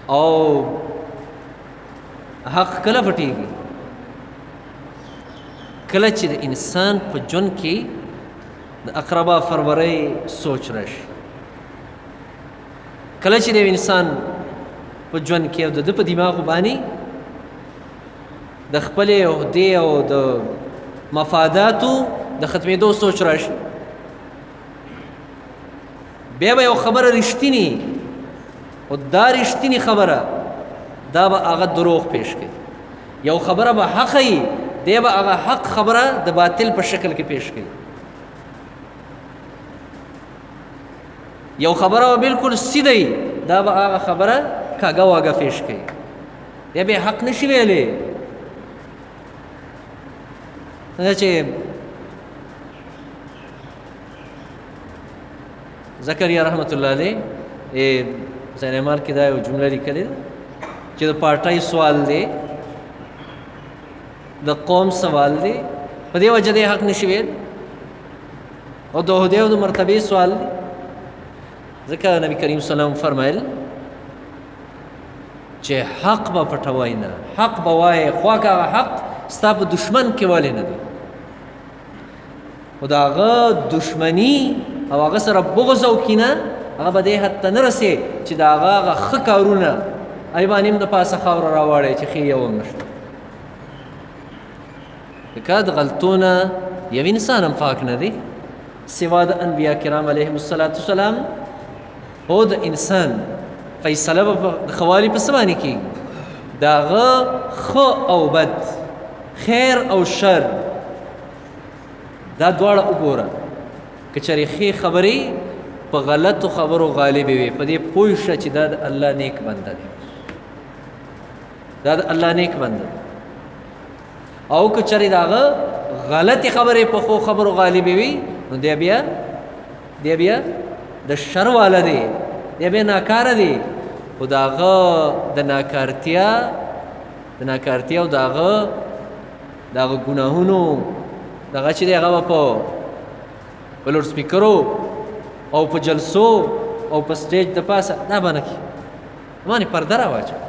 او حق کله پټیږي؟ کله چې د انسان په ژوند کې د اقربا فرورۍ سوچ راشي، کله چې د انسان په ژوند کې او د ده په دماغ باندې د خپلې عهدې او د مفاداتو د ختمېدو سوچ راشي، بیا به یو خبره رښتینی او دا رښتینی خبره دا به هغه دروغ پیش کوي، یو خبره به حق وي دی به هغه حق خبره د باطل په شکل کې پیش کوي، یو خبره به بالکل سیده وي دا به هغه خبره کاږه واږه پیش کوي، دی به حق نشي ویلی. څنګه چې زکریا رحمت الله علیه زینمال کې دا یو جمله لیکلې ده چې د پارټۍ سوال دی، د قوم سوال دی، په دې وجه دی حق نشي ویل، او د عهدې او د مرتبې سوال دی. ځکه نبی کریم صلی الله علیه وسلم فرمایل چې حق به پټوئ نه، حق به وایې، خو هغه حق ستا په دشمن کې ولې نه دی، خو د هغه دشمني او هغه سره بغض او کینه هغه به دې حد ته نه رسې چې د هغه ښه کارونه ای باندې هم د پاسه خاوره راواړی چې ښې یو هم نشته. ځکه د غلطونه یو انسان هم پاک نه دی سوا د انبیا کرام علیهم السلام. هو د انسان فیصله به د خوالي په څه باندې کېږي؟ د هغه ښه او بد، خیر او شر، دا دواړه وګوره. که چېرې ښې خبرې په غلطو خبرو غالبې وي، په دې پوه شه چې دا د الله نیک بنده دی، دا د الله نیک بنده دی. او که چېرې د هغه غلطې خبرې په ښو خبرو غالبې وي نو دی بیا د شر والا دی، دی بیا ناکاره دی. خو د هغه د ناکارتیا او د هغه ګناهونو دغه چې دی هغه به په لوډ سپیکرو او په جلسو او په سټیج د پاسه دا به نه کړي، باندې پرده راواچوه.